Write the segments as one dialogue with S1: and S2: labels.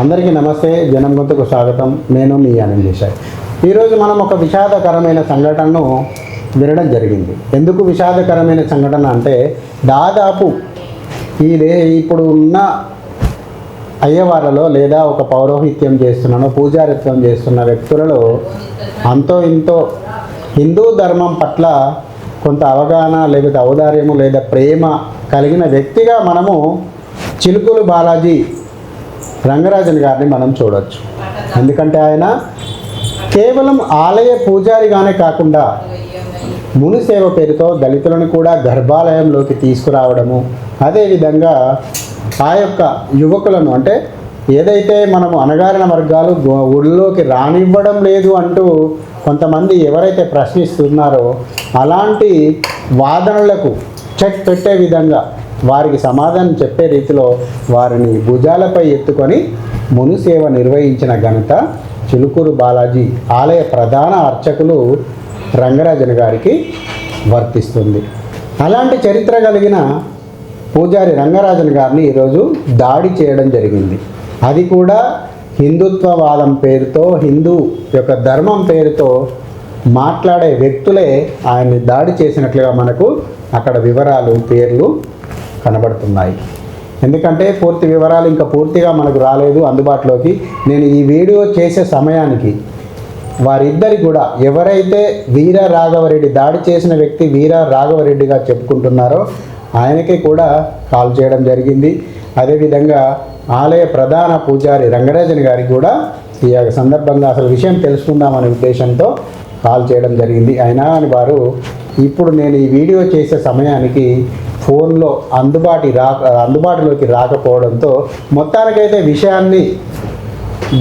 S1: అందరికీ నమస్తే. జనం గొంతుకు స్వాగతం. నేను మీ అనిల్ దేశాయ్. ఈరోజు మనం ఒక విషాదకరమైన సంఘటనను వినడం జరిగింది. ఎందుకు విషాదకరమైన సంఘటన అంటే దాదాపు ఇప్పుడు ఉన్న అయ్యవార్లలో లేదా ఒక పౌరోహిత్యం చేస్తున్నాను పూజారిత్వం చేస్తున్న వ్యక్తులలో అంతో ఇంతో హిందూ ధర్మం పట్ల కొంత అవగాహన లేకపోతే ఔదార్యము లేదా ప్రేమ కలిగిన వ్యక్తిగా మనము చిలుకూరు బాలాజీ రంగరాజన్ గారిని మనం చూడవచ్చు. ఎందుకంటే ఆయన కేవలం ఆలయ పూజారిగానే కాకుండా మునిసేవ పేరుతో దళితులను కూడా గర్భాలయంలోకి తీసుకురావడము, అదేవిధంగా ఆ యొక్క యువకులను అంటే ఏదైతే మనము అణగారిన వర్గాలు ఊళ్ళోకి రానివ్వడం లేదు అంటూ కొంతమంది ఎవరైతే ప్రశ్నిస్తున్నారో అలాంటి వాదనలకు చెక్ పెట్టే విధంగా వారికి సమాధానం చెప్పే రీతిలో వారిని భుజాలపై ఎత్తుకొని మునుసేవ నిర్వహించిన ఘనత చిలుకూరు బాలాజీ ఆలయ ప్రధాన అర్చకులు రంగరాజన్ గారికి వర్తిస్తుంది. అలాంటి చరిత్ర కలిగిన పూజారి రంగరాజన్ గారిని ఈరోజు దాడి చేయడం జరిగింది. అది కూడా హిందుత్వవాదం పేరుతో హిందూ యొక్క ధర్మం పేరుతో మాట్లాడే వ్యక్తులే ఆయన్ని దాడి చేసినట్లుగా మనకు అక్కడ వివరాలు పేర్లు కనబడుతున్నాయి. ఎందుకంటే పూర్తి వివరాలు ఇంకా పూర్తిగా మనకు రాలేదు అందుబాటులోకి. నేను ఈ వీడియో చేసే సమయానికి వారిద్దరి కూడా ఎవరైతే వీర రాఘవరెడ్డి దాడి చేసిన వ్యక్తి వీర రాఘవరెడ్డిగా చెప్పుకుంటున్నారో ఆయనకి కూడా కాల్ చేయడం జరిగింది. అదేవిధంగా ఆలయ ప్రధాన పూజారి రంగరాజన్ గారికి కూడా ఈ సందర్భంగా అసలు విషయం తెలుసుకుందామనే ఉద్దేశంతో కాల్ చేయడం జరిగింది. అయినా అని వారు ఇప్పుడు నేను ఈ వీడియో చేసే సమయానికి ఫోన్లో అందుబాటులోకి రాకపోవడంతో మొత్తానికైతే విషయాన్ని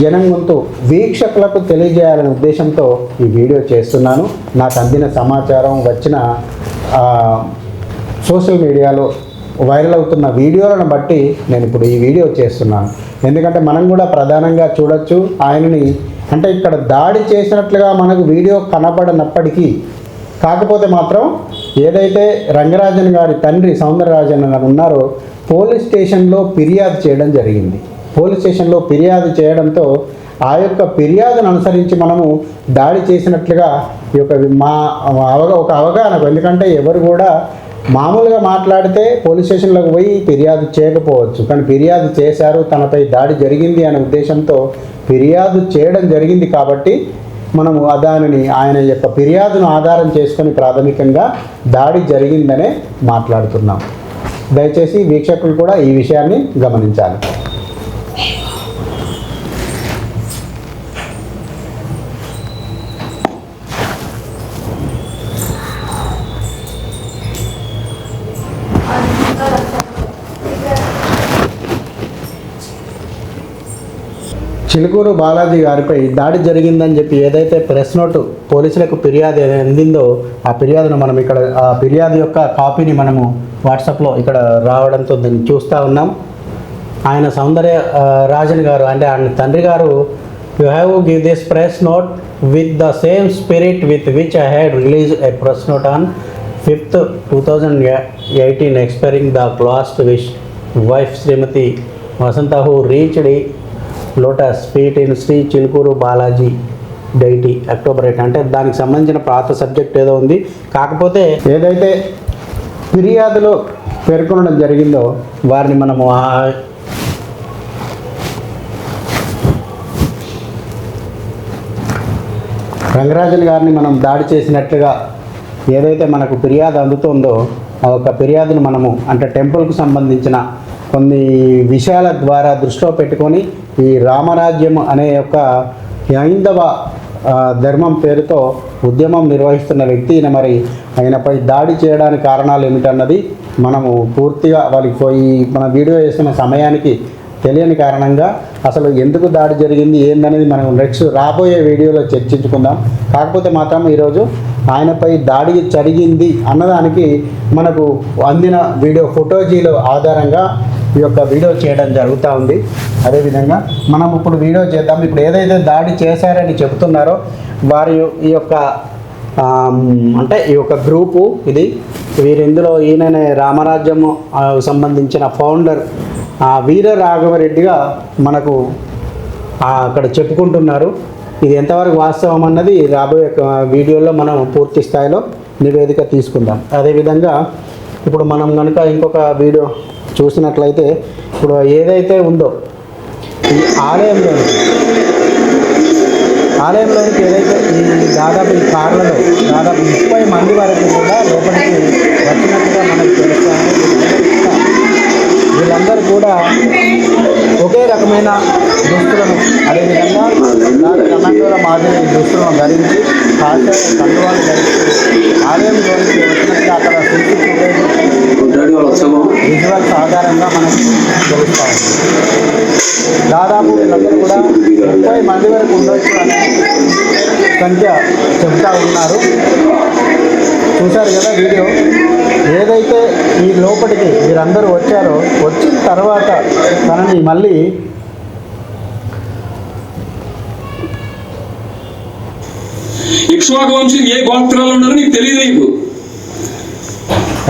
S1: జనం గొంతు వీక్షకులకు తెలియజేయాలనే ఉద్దేశంతో ఈ వీడియో చేస్తున్నాను. నాకు అందిన సమాచారం వచ్చిన సోషల్ మీడియాలో వైరల్ అవుతున్న వీడియోలను బట్టి నేను ఇప్పుడు ఈ వీడియో చేస్తున్నాను. ఎందుకంటే మనం కూడా ప్రధానంగా చూడొచ్చు ఆయనని, అంటే ఇక్కడ దాడి చేసినట్లుగా మనకు వీడియో కనబడనప్పటికీ కాకపోతే మాత్రం ఏదైతే రంగరాజన్ గారి తండ్రి సౌందరరాజన్ గారు ఉన్నారో పోలీస్ స్టేషన్లో ఫిర్యాదు చేయడం జరిగింది. పోలీస్ స్టేషన్లో ఫిర్యాదు చేయడంతో ఆ యొక్క ఫిర్యాదును అనుసరించి మనము దాడి చేసినట్లుగా ఈ యొక్క ఒక అవగాహన, ఎందుకంటే ఎవరు కూడా మామూలుగా మాట్లాడితే పోలీస్ స్టేషన్లోకి పోయి ఫిర్యాదు చేయకపోవచ్చు, కానీ ఫిర్యాదు చేశారు, తనపై దాడి జరిగింది అనే ఉద్దేశంతో ఫిర్యాదు చేయడం జరిగింది. కాబట్టి మనము దానిని ఆయన యొక్క ఫిర్యాదును ఆధారం చేసుకొని ప్రాథమికంగా దాడి జరిగిందనే మాట్లాడుతున్నాం. దయచేసి వీక్షకులు కూడా ఈ విషయాన్ని గమనించాలి. చిలుకూరు బాలాజీ గారిపై దాడి జరిగిందని చెప్పి ఏదైతే ప్రెస్ నోటు పోలీసులకు ఫిర్యాదు అందిందో ఆ ఫిర్యాదును మనం ఇక్కడ ఆ ఫిర్యాదు యొక్క కాపీని మనము వాట్సాప్లో ఇక్కడ రావడంతో దాన్ని చూస్తూ ఉన్నాం. ఆయన సౌందర్య రాజన్ గారు అంటే ఆయన తండ్రి గారు, you have give this press note with the same spirit with which I had release a press note on 5th 2018 expiring the last wish wife Srimati Vasanta who reached lotus feet in Sri Chilkur Balaji deity October 8 అంటే దానికి సంబంధించిన పాత subject ఏదో ఉంది. కాకపోతే ఏదైతే ఫిర్యాదులో పేర్కొనడం జరిగిందో వారిని మనము రంగరాజన్ గారిని మనం దాడి చేసినట్లుగా ఏదైతే మనకు ఫిర్యాదు అందుతుందో ఆ ఒక ఫిర్యాదును మనము అంటే టెంపుల్కు సంబంధించిన కొన్ని విషయాల ద్వారా దృష్టిలో పెట్టుకొని ఈ రామరాజ్యం అనే యొక్క హైందవ ధర్మం పేరుతో ఉద్యమం నిర్వహిస్తున్న వ్యక్తి మరి ఆయనపై దాడి చేయడానికి కారణాలు ఏమిటన్నది మనము పూర్తిగా వాళ్ళకి పోయి మన వీడియో వేస్తున్న సమయానికి తెలియని కారణంగా అసలు ఎందుకు దాడి జరిగింది ఏందనేది మనం నెక్స్ట్ రాబోయే వీడియోలో చర్చించుకుందాం. కాకపోతే మాత్రం ఈరోజు ఆయనపై దాడి జరిగింది అన్నదానికి మనకు అందిన వీడియో ఫోటోజీల ఆధారంగా ఈ యొక్క వీడియో చేయడం జరుగుతూ ఉంది. అదేవిధంగా మనం ఇప్పుడు వీడియో చేద్దాం. ఇప్పుడు ఏదైతే దాడి చేశారని చెబుతున్నారో వారి ఈ యొక్క అంటే ఈ యొక్క గ్రూపు ఇది వీరిందులో ఈయననే రామరాజ్యము సంబంధించిన ఫౌండర్ వీర రాఘవరెడ్డిగా మనకు అక్కడ చెప్పుకుంటున్నారు. ఇది ఎంతవరకు వాస్తవం అన్నది రాబోయే వీడియోలో మనం పూర్తి స్థాయిలో నివేదిక తీసుకుందాం. అదేవిధంగా ఇప్పుడు మనం కనుక ఇంకొక వీడియో చూసినట్లయితే ఇప్పుడు ఏదైతే ఉందో ఈ ఆలయంలోనికి ఏదైతే దాదాపు ఈ కార్లలో దాదాపు 30 మంది వరకు కూడా లోపలికి వచ్చినట్టుగా మనకు తెలుస్తాయి. వీళ్ళందరూ కూడా ఒకే రకమైన దుస్తులను, అదేవిధంగా కమాండోల మాదిరి దుస్తులను ధరించి కాషాయ కండువాలు ధరించి ఆలయంలోనికి వచ్చినట్టుగా అక్కడ విజువల్స్ ఆధారంగా మనకు తెలుస్తాయి. దాదాపు వీళ్ళందరూ కూడా 30 మంది వరకు ఉండొచ్చు అనే సంఖ్య చెప్తా ఉన్నారు. చూశారు కదా వీడియో. ఏదైతే ఈ లోపలికి వీరందరూ వచ్చారో వచ్చిన తర్వాత తనని మళ్ళీ
S2: ఇక్ష్వాకు వంశీ ఏ గోత్రాలు ఉన్నారో నీకు తెలియదు. నీకు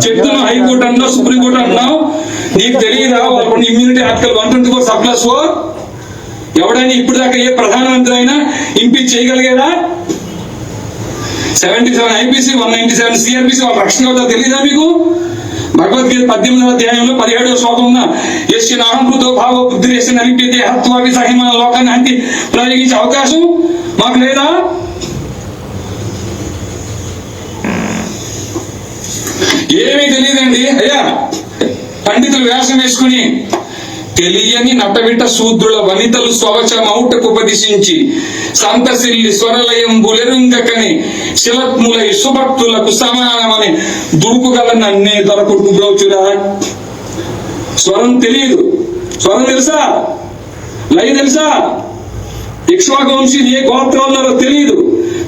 S2: చెప్తున్నా, హైకోర్టు అన్నావు, సుప్రీంకోర్టు అన్నావు, నీకు తెలియదా? వాళ్ళ ఇమ్యూనిటీ ఆర్టికల్ 124(4) ఎవడైనా ఇప్పుడు దాకా ఏ ప్రధానమంత్రి అయినా ఇంపీచ్ చేయగలిగేదా? 77 IPC 197 CRPC వాళ్ళ రక్షణ అవుతా తెలియదా మీకు? భగవద్గీత 18వ అధ్యాయంలో 17వ శ్లోకం ఉన్న యస్య నాహంభూతో భావ బుద్ధిరేసి నలిపితే హత్వాపి సహిమాన లోకాన్ని అంటి ప్రయోగించే అవకాశం మాకు లేదా? ఏమీ తెలియదండి అయ్యా. పండితులు వ్యాసం వేసుకుని తెలియని నట్టవింట శూద్రుల వనితలు స్వవచమౌటకు ఉపదేశించి సంతసిల్లి స్వరలయం బులెరుంగకని శిలత్ములై సుభక్తులకు సమానమని దురుకుగల నన్నే దొరకుడు బ్రోచురా. స్వరం తెలియదు. స్వరం తెలుసా? లయ తెలుసా? ఇక్ష్వాకు వంశీ ఏ గోత్రాలు ఉన్నారో తెలియదు.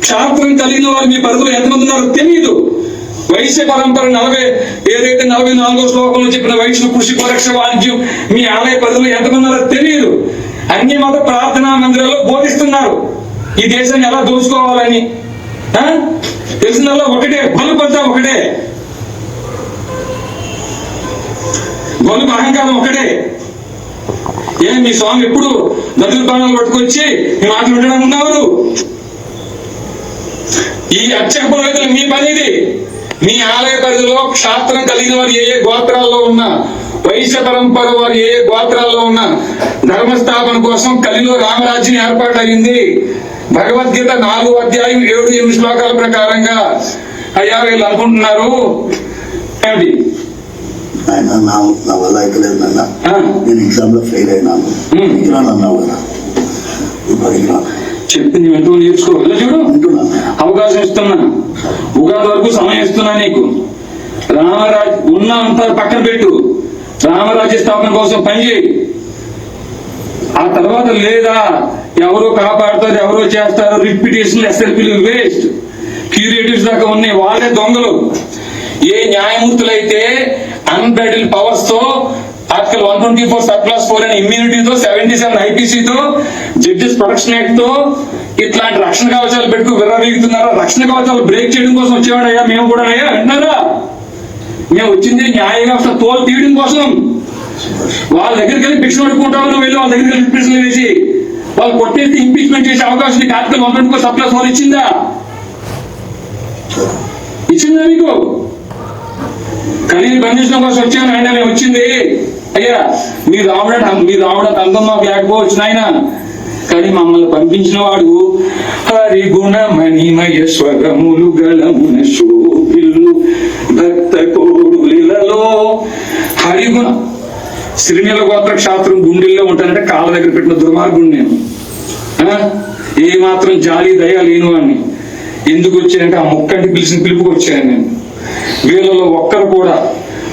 S2: క్షాత్రం కలిగిన వారు మీ పరిధిలో ఎంతమంది ఉన్నారో తెలియదు. వైశ్య పరంపర 44వ శ్లోకంలో చెప్పిన వైశ్య కృషి పరీక్ష వాణిజ్యం మీ ఆలయ పరిధిలో ఎంతమంది ఉన్నారో తెలియదు. అన్ని మత ప్రార్థనా మందిరాల్లో బోధిస్తున్నారు ఈ దేశాన్ని ఎలా దోచుకోవాలని. తెలిసినలో ఒకటే, బలుపు అంతా ఒకటే, బలుపు అహంకారం ఒకటే. మీ స్వామి ఎప్పుడు నదుల బాణాలు పట్టుకొచ్చి మీ మాటలు ఉండడానికి ఉన్నారు. ఈ అర్చక పురోహితులు మీ పని ఇది. మీ ఆలయ పరిధిలో క్షాత్రం కలిగిన వారు ఏ గోత్రాల్లో ఉన్నా, వైశ్య పరంపర వారు ఏ గోత్రాల్లో ఉన్నా ధర్మస్థాపన కోసం కలిలో రామరాజ్యం ఏర్పాటు అయింది. భగవద్గీత 4వ అధ్యాయం 7-8 శ్లోకాల ప్రకారంగా. అయ్యా వీళ్ళు అనుకుంటున్నారు ఏమిటి?
S3: ఆయన నా వల్ల అయితలేదు నాన్న, నేను ఎగ్జామ్ లో ఫెయిల్ అయినాను, అన్నావు కదా,
S2: చెప్పింది వెంటూ నేర్చుకోవాలి. చూడు, అవకాశం ఇస్తున్నా, ఉగాది వరకు సమయం ఇస్తున్నా నీకు. రామరాజ్ ఉన్న అంతా పక్కన పెట్టు, రామరాజ్య స్థాపన కోసం పనిచేయి. ఆ తర్వాత లేదా ఎవరో కాపాడుతారు, ఎవరో చేస్తారు, రిపిటేషన్ SLPలు వేస్ట్, క్యూరేటివ్స్ దాకా ఉన్నాయి, వాళ్ళే దొంగలు. ఏ న్యాయమూర్తులైతే అన్బ్రైడల్ పవర్స్ తో ఆర్టికల్ 124(4) అనే ఇమ్యూనిటీతో 77 IPCతో జడ్జెస్ ప్రొటెక్షన్ యాక్ట్ తో ఇట్లాంటి రక్షణ కవచాలు పెట్టుకు విర్రవీగుతున్నారా? రక్షణ కవచాలు బ్రేక్ చేయడం కోసం వచ్చేవాడయ్యా మేము కూడా. అయ్యా వింటారా? మేము వచ్చింది న్యాయ వ్యవస్థ తోలు తీయడం కోసం. వాళ్ళ దగ్గరికి వెళ్ళి భిక్ష పడుకుంటావు, నువ్వు వెళ్ళి వాళ్ళ దగ్గరికి వెళ్ళి రిప్రెషన్ వేసి వాళ్ళు కొట్టేసి ఇంపీచ్మెంట్ చేసే అవకాశం నీకు ఆర్టికల్ 124(4) ఇచ్చిందా? ఇచ్చిందా మీకు? కలిగి బంధించడం కోసం వచ్చాను ఆయన మేము వచ్చింది. అయ్యా మీరు రావడం అందం మాకు లేకపోవచ్చు నాయన, కానీ మమ్మల్ని పంపించిన వాడు హరిగుణ మణిమయ స్వరములు గలమున శోభిల్లు భక్త కోడులలో. హరిగుణ శ్రీనిల గోత్ర క్షాత్రం గుండెల్లో ఉంటానంటే కాళ్ళ దగ్గర పెట్టిన దుర్మార్గుడు నేను. ఏ మాత్రం జాలి దయ లేను అని ఎందుకు వచ్చానంటే ఆ మొక్కంటి పిలిచిన పిలుపుకి వచ్చాను నేను. వీళ్ళలో ఒక్కరు కూడా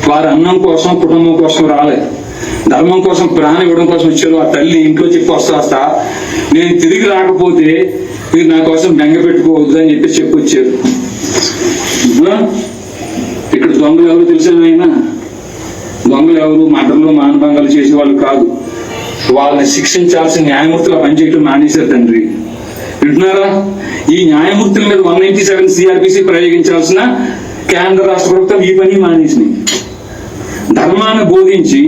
S2: వారి అన్నం కోసం కుటుంబం కోసం రాలేదు, ధర్మం కోసం ప్రాణం ఇవ్వడం కోసం వచ్చారు. ఆ తల్లి ఇంట్లో చెప్పి వస్తా నేను తిరిగి రాకపోతే మీరు నా కోసం బెంగ పెట్టుకోవద్దు అని చెప్పి వచ్చారు. ఇక్కడ దొంగలు ఎవరు తెలిసిన ఆయన? దొంగలు ఎవరు? మటర్లు మానభంగాలు చేసే వాళ్ళు కాదు. వాళ్ళని శిక్షించాల్సిన న్యాయమూర్తులు పనిచేయటం మానేశారు తండ్రి. వింటున్నారా? ఈ న్యాయమూర్తుల మీద 197 CRPC ప్రయోగించాల్సిన కేంద్ర రాష్ట్ర ప్రభుత్వాలు ఈ పని మానేసినాయి. ధర్మాన్ని బోధించి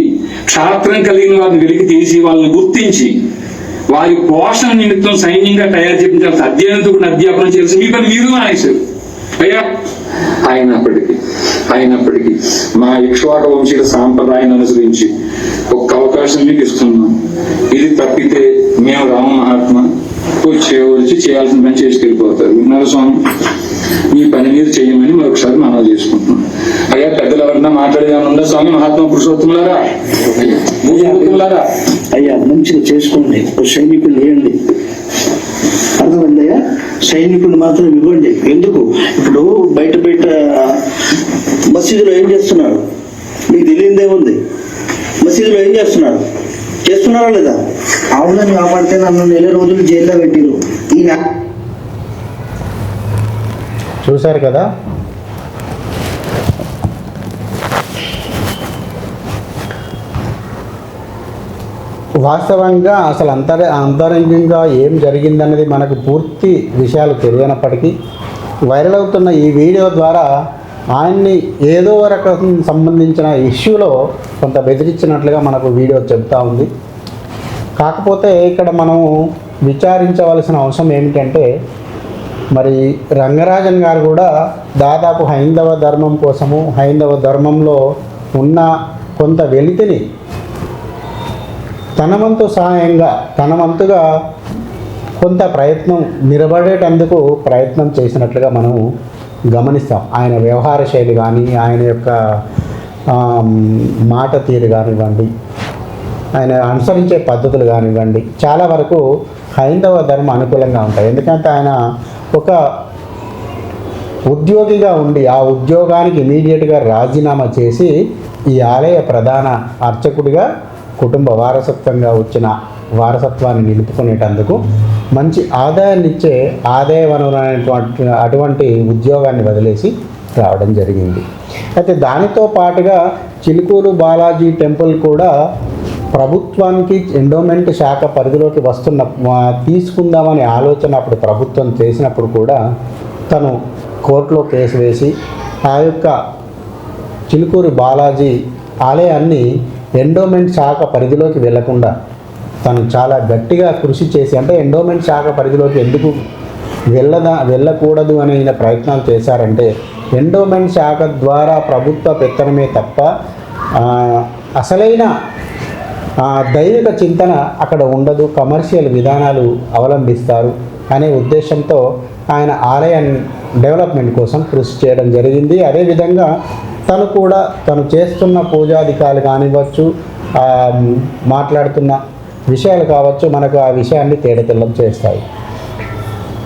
S2: క్షాత్రం కలిగిన వారిని వెలికి తీసి వాళ్ళని గుర్తించి వారి పోషణ నిమిత్తం సైన్యంగా తయారు చేయించాల్సిన అధ్యయనంతో కూడా అధ్యాపనం చేయాల్సి మీ పని మీరు మానేశారు. అయ్యా అయినప్పటికీ మా ఇక్ష్వాక వంశీయుల సాంప్రదాయాన్ని అనుసరించి ఒక్క అవకాశం మీకు ఇస్తున్నాం. ఇది తప్పితే మేము రామ మహాత్మా వచ్చి చేయాల్సిన పని చేసుకెళ్ళిపోతారు. విన్నారు స్వామి, మీ పని మీద చేయమని మరొకసారి మనవి చేసుకుంటున్నాం. అయ్యా పెద్దలు ఎవరన్నా మాట్లాడేదాన్ని ఉందా స్వామి? మహాత్మా పురుషోత్తములారా,
S3: అయ్యా మంచిగా చేసుకోండి, సైనికులు వేయండి. అర్థమైందయ్యా, సైనికులు మాత్రం ఇవ్వండి. ఎందుకు ఇప్పుడు బయట మసీదులో ఏం చేస్తున్నారు మీకు తెలియదేముంది? మసీదులో ఏం చేస్తున్నారా లేదా? అవునని కాపాడితే నన్ను 4 రోజులు జైల్లో పెట్టిరు. ఈయన
S1: చూశారు కదా, వాస్తవంగా అసలు అంతరంగంగా ఏం జరిగిందన్నది మనకు పూర్తి విషయాలు తెలియనప్పటికీ వైరల్ అవుతున్న ఈ వీడియో ద్వారా ఆయన్ని ఏదో రకం సంబంధించిన ఇష్యూలో కొంత బెదిరించినట్లుగా మనకు వీడియో చెప్తా ఉంది. కాకపోతే ఇక్కడ మనము విచారించవలసిన అవసరం ఏమిటంటే, మరి రంగరాజన్ గారు కూడా దాదాపు హైందవ ధర్మం కోసము, హైందవ ధర్మంలో ఉన్న కొంత వెలితిని తన వంతు సహాయంగా, తన వంతుగా కొంత ప్రయత్నం నిలబడేటందుకు ప్రయత్నం చేసినట్లుగా మనం గమనిస్తాం. ఆయన వ్యవహార శైలి కానీ, ఆయన యొక్క మాట తీరు కానివ్వండి, ఆయన అనుసరించే పద్ధతులు కానివ్వండి, చాలా వరకు హైందవ ధర్మం అనుకూలంగా ఉంటాయి. ఎందుకంటే ఆయన ఒక ఉద్యోగిగా ఉండి ఆ ఉద్యోగానికి ఇమీడియట్గా రాజీనామా చేసి ఈ ఆలయ ప్రధాన అర్చకుడిగా కుటుంబ వారసత్వంగా వచ్చిన వారసత్వాన్ని నిలుపుకునేటందుకు మంచి ఆదాయాన్ని ఇచ్చే ఆదాయ వనరు అనేటువంటి అటువంటి ఉద్యోగాన్ని వదిలేసి రావడం జరిగింది. అయితే దానితో పాటుగా చిలుకూరు బాలాజీ టెంపుల్ కూడా ప్రభుత్వానికి ఎండోమెంట్ శాఖ పరిధిలోకి తీసుకుందామనే ఆలోచన అప్పుడు ప్రభుత్వం చేసినప్పుడు కూడా తను కోర్టులో కేసు వేసి ఆ యొక్క చిలుకూరు బాలాజీ ఆలయాన్ని ఎండోమెంట్ శాఖ పరిధిలోకి వెళ్లకుండా తను చాలా గట్టిగా కృషి చేసి, అంటే ఎండోమెంట్ శాఖ పరిధిలోకి ఎందుకు వెళ్ళకూడదు అనే ప్రయత్నాలు చేశారంటే, ఎండోమెంట్ శాఖ ద్వారా ప్రభుత్వ పెత్తనమే తప్ప అసలైన దైవిక చింతన అక్కడ ఉండదు, కమర్షియల్ విధానాలు అవలంబిస్తారు అనే ఉద్దేశంతో ఆయన ఆలయాన్ని డెవలప్మెంట్ కోసం కృషి చేయడం జరిగింది. అదేవిధంగా తను చేస్తున్న పూజాధికారులు కానివ్వచ్చు, మాట్లాడుతున్న విషయాలు కావచ్చు, మనకు ఆ విషయాన్ని తేటతెల్లం చేస్తాయి.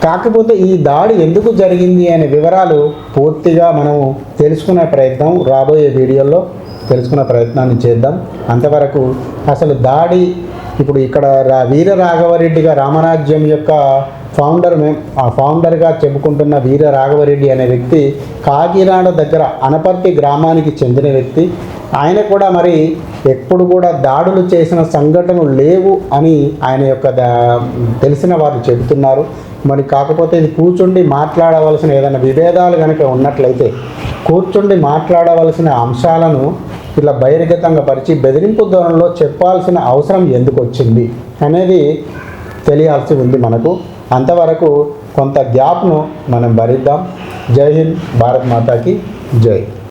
S1: కాకపోతే ఈ దాడి ఎందుకు జరిగింది అనే వివరాలు పూర్తిగా మనం తెలుసుకునే ప్రయత్నం రాబోయే వీడియోలో తెలుసుకునే ప్రయత్నాన్ని చేద్దాం. అంతవరకు అసలు దాడి ఇప్పుడు ఇక్కడ వీర రాఘవరెడ్డిగా రామరాజ్యం యొక్క ఫౌండర్గా చెప్పుకుంటున్న వీర రాఘవరెడ్డి అనే వ్యక్తి కాకినాడ దగ్గర అనపర్తి గ్రామానికి చెందిన వ్యక్తి. ఆయన కూడా మరి ఎప్పుడు కూడా దాడులు చేసిన సంఘటనలు లేవు అని ఆయన యొక్క తెలిసిన వారు చెబుతున్నారు. మరి కాకపోతే ఇది కూర్చుండి మాట్లాడవలసిన ఏదైనా విభేదాలు కనుక ఉన్నట్లయితే కూర్చుండి మాట్లాడవలసిన అంశాలను ఇలా బహిర్గతంగా పరిచి బెదిరింపు ధోరణిలో చెప్పాల్సిన అవసరం ఎందుకు వచ్చింది అనేది తెలియాల్సి ఉంది మనకు. అంతవరకు కొంత గ్యాప్ను మనం భరిద్దాం. జై హింద్, భారత్ మాతాకి జై.